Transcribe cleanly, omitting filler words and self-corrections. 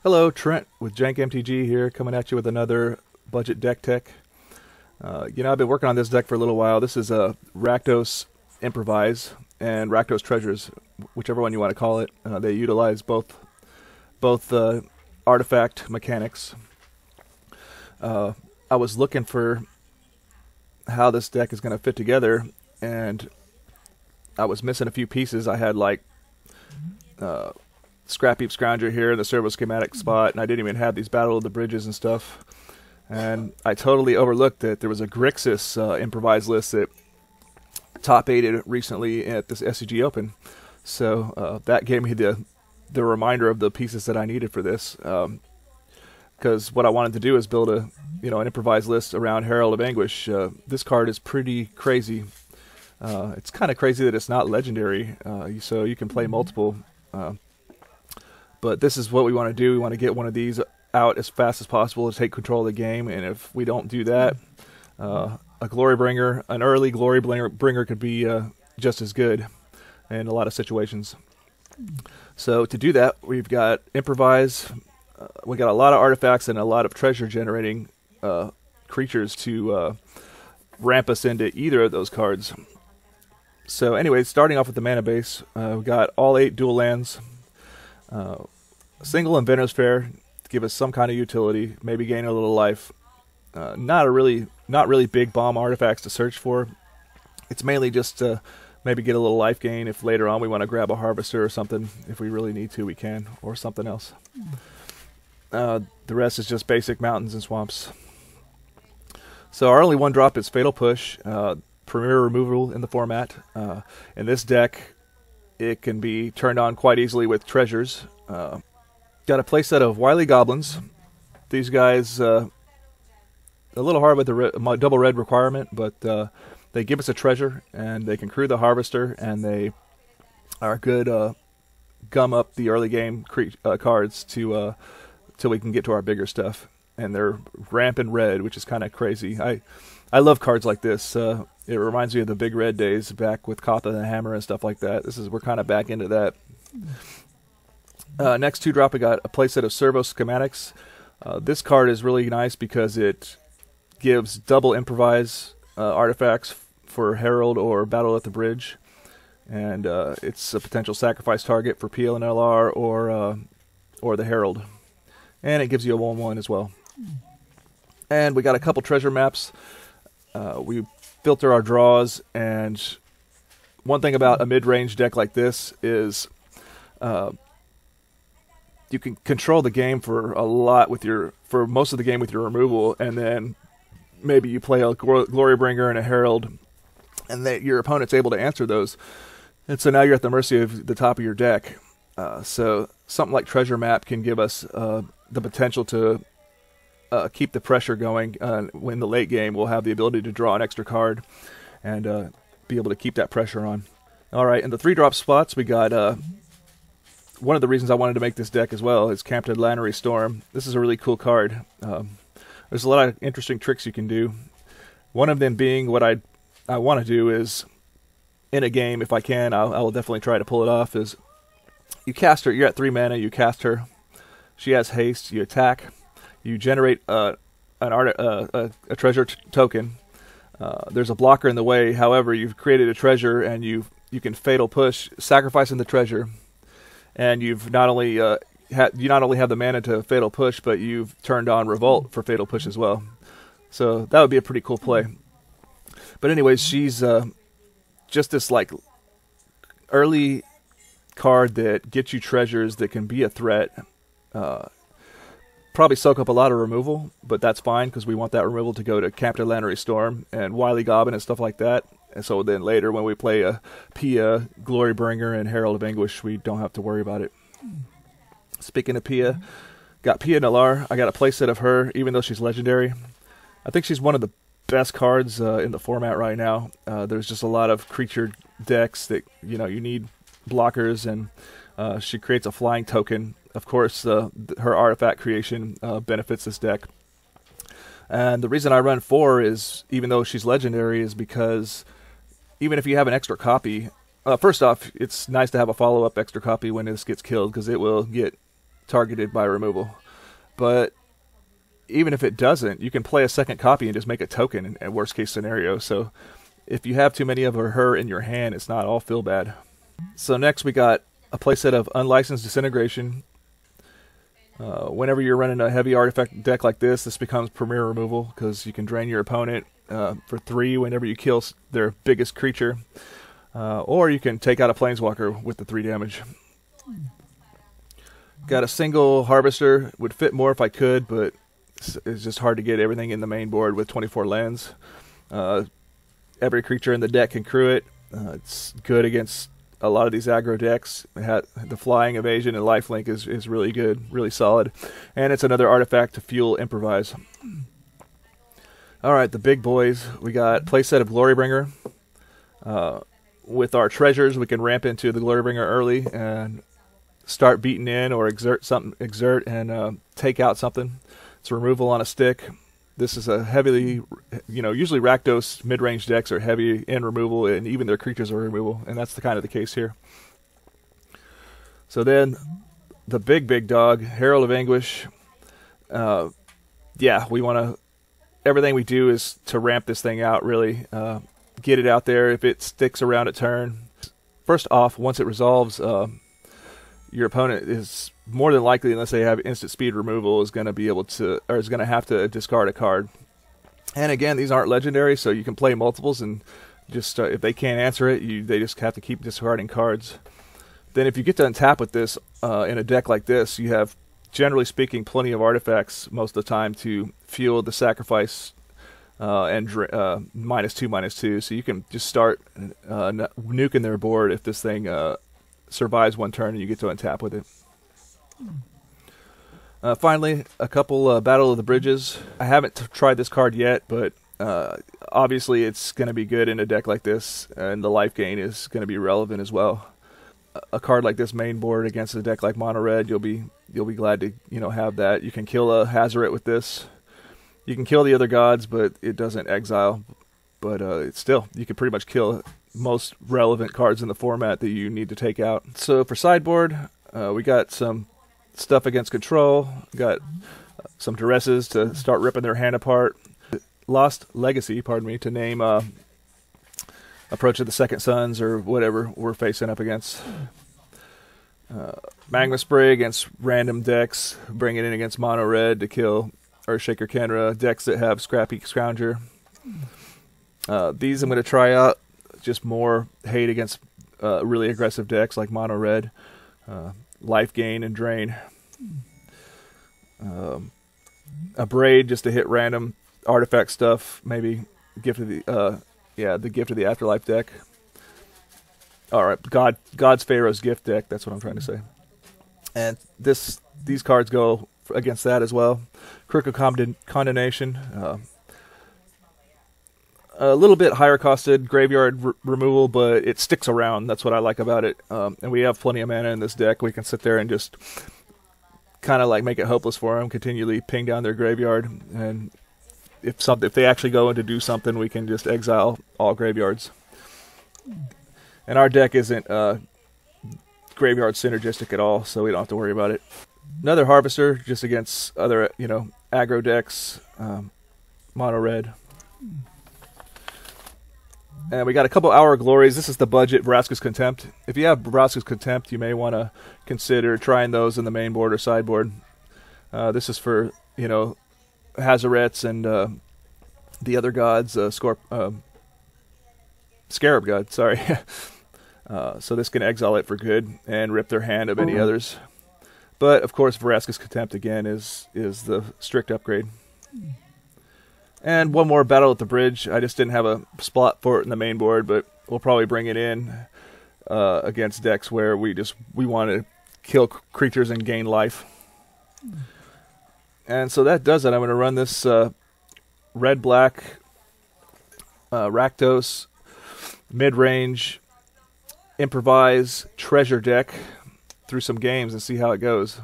Hello, Trent with JankMTG here, coming at you with another budget deck tech. I've been working on this deck for a little while. This is a Rakdos Improvise and Rakdos Treasures, whichever one you want to call it. They utilize both artifact mechanics. I was looking for how this deck is going to fit together, and I was missing a few pieces. I had like Scrap Heap Scrounger here in the servo schematic spot, and I didn't even have these Battle of the Bridges and stuff. And I totally overlooked that there was a Grixis Improvise list that top 8'd recently at this SCG Open. So that gave me the reminder of the pieces that I needed for this. Because what I wanted to do is build an Improvise list around Herald of Anguish. This card is pretty crazy. It's kind of crazy that it's not legendary, so you can play multiple. But this is what we want to do. We want to get one of these out as fast as possible to take control of the game. And if we don't do that, a Glory Bringer, an early Glory Bringer could be just as good in a lot of situations. So to do that, we've got Improvise. We got a lot of artifacts and a lot of treasure generating creatures to ramp us into either of those cards. So anyway, starting off with the mana base, we got all 8 dual lands. Single Inventor's Fair to give us some kind of utility, maybe gain a little life. Not really big bomb artifacts to search for. It's mainly just to maybe get a little life gain if later on we want to grab a Harvester or something. If we really need to, we can, or something else. The rest is just basic mountains and swamps. So our only one drop is Fatal Push, premier removal in the format. In this deck, it can be turned on quite easily with treasures. Got a playset of Wily Goblins. These guys, a little hard with the double red requirement, but they give us a treasure, and they can crew the Harvester, and they are good gum up the early game cards till we can get to our bigger stuff. And they're rampant red, which is kind of crazy. I love cards like this. It reminds me of the Big Red days back with Kotha and the Hammer and stuff like that. We're kind of back into that. Next 2-drop, we got a playset of Servo Schematics. This card is really nice because it gives double Improvise artifacts for Herald or Battle at the Bridge. And it's a potential sacrifice target for PLNLR or the Herald. And it gives you a 1/1 as well. And we got a couple treasure maps. We filter our draws, and one thing about a mid-range deck like this is you can control the game for most of the game with your removal, and then maybe you play a Glory Bringer and a Herald, and your opponent's able to answer those. And so now you're at the mercy of the top of your deck. So something like Treasure Map can give us the potential to keep the pressure going. When the late game, we'll have the ability to draw an extra card and be able to keep that pressure on. All right, in the 3-drop spots, we got one of the reasons I wanted to make this deck as well is Camptedlanary Storm. This is a really cool card. There's a lot of interesting tricks you can do. One of them being what I want to do is, in a game, if I can, I will definitely try to pull it off, is you cast her, you're at 3 mana, you cast her, she has haste, you attack, you generate a treasure token. There's a blocker in the way, however, you've created a treasure and you can Fatal Push, sacrificing the treasure, and you've not only you not only have the mana to Fatal Push, but you've turned on Revolt for Fatal Push as well. So that would be a pretty cool play. But anyways, she's just this like early card that gets you treasures that can be a threat. Probably soak up a lot of removal, but that's fine because we want that removal to go to Camptedlanary Storm and Wily Goblin and stuff like that. And so then later when we play a Pia, Glory Bringer, and Herald of Anguish, we don't have to worry about it. Speaking of Pia, got Pia Nalar. I got a playset of her, even though she's legendary. I think she's one of the best cards in the format right now. There's just a lot of creature decks that you need blockers, and she creates a flying token. Of course, her artifact creation benefits this deck. And the reason I run 4 is, even though she's legendary, is because even if you have an extra copy, first off, it's nice to have a follow-up extra copy when this gets killed, because it will get targeted by removal. But even if it doesn't, you can play a second copy and just make a token in worst case scenario. So if you have too many of her in your hand, it's not all feel bad. So next we got a playset of Unlicensed Disintegration. Whenever you're running a heavy artifact deck like this becomes premier removal, because you can drain your opponent for 3 whenever you kill their biggest creature. Or you can take out a Planeswalker with the 3 damage. Got a single Harvester. Would fit more if I could, but it's just hard to get everything in the main board with 24 lands. Every creature in the deck can crew it. It's good against a lot of these aggro decks. The flying, evasion, and lifelink is really good, really solid. And it's another artifact to fuel Improvise. Alright, the big boys. We got playset of Glorybringer. With our treasures, we can ramp into the Glorybringer early and start beating in or exert and take out something. It's removal on a stick. This is a heavily, usually Rakdos mid-range decks are heavy in removal, and even their creatures are removal, and that's the kind of the case here. So then, the big dog, Herald of Anguish. Yeah, we want to. Everything we do is to ramp this thing out, really. Get it out there. If it sticks around a turn, first off, once it resolves, your opponent is more than likely, unless they have instant speed removal, is going to be able to, or is going to have to discard a card. And again, these aren't legendary, so you can play multiples, and just if they can't answer it, they just have to keep discarding cards. Then if you get to untap with this in a deck like this, you have, generally speaking, plenty of artifacts most of the time to fuel the sacrifice and -2/-2, so you can just start nuking their board if this thing survives one turn and you get to untap with it. Finally, a couple Battle of the Bridges. I haven't tried this card yet, but obviously it's going to be good in a deck like this, and the life gain is going to be relevant as well. A card like this main board against a deck like Mono Red, you'll be glad to have that. You can kill a Hazoret with this. You can kill the other gods, but it doesn't exile. But it's still, you can pretty much kill most relevant cards in the format that you need to take out. So for sideboard, we got some stuff against control. We got some duresses to start ripping their hand apart. Lost Legacy, pardon me, to name Approach of the Second Sons or whatever we're facing up against. Magma Spray against random decks. Bring it in against Mono Red to kill Earthshaker Kenra. Decks that have Scrappy Scrounger. These I'm going to try out. Just more hate against really aggressive decks like Mono Red. Life gain and drain. A Braid just to hit random artifact stuff. Maybe Gift of the the Gift of the Afterlife deck. All right, God's Pharaoh's Gift deck. That's what I'm trying to say. And these cards go against that as well. Critical Condemnation. A little bit higher costed graveyard removal, but it sticks around. That's what I like about it. And we have plenty of mana in this deck. We can sit there and just kind of like make it hopeless for them, continually ping down their graveyard. And if they actually go in to do something, we can just exile all graveyards. And our deck isn't graveyard synergistic at all, so we don't have to worry about it. Another Harvester just against other aggro decks. Mono Red. And we got a couple Hour Glories. This is the budget Vraska's Contempt. If you have Vraska's Contempt, you may want to consider trying those in the main board or sideboard. This is for, Hazarets and the other gods, Scarab God, sorry. So this can exile it for good and rip their hand of any others. But, of course, Vraska's Contempt, again, is the strict upgrade. And one more Battle at the Bridge. I just didn't have a spot for it in the main board, but we'll probably bring it in against decks where we want to kill creatures and gain life. And so that does it. I'm going to run this red-black Rakdos mid-range Improvise treasure deck through some games and see how it goes.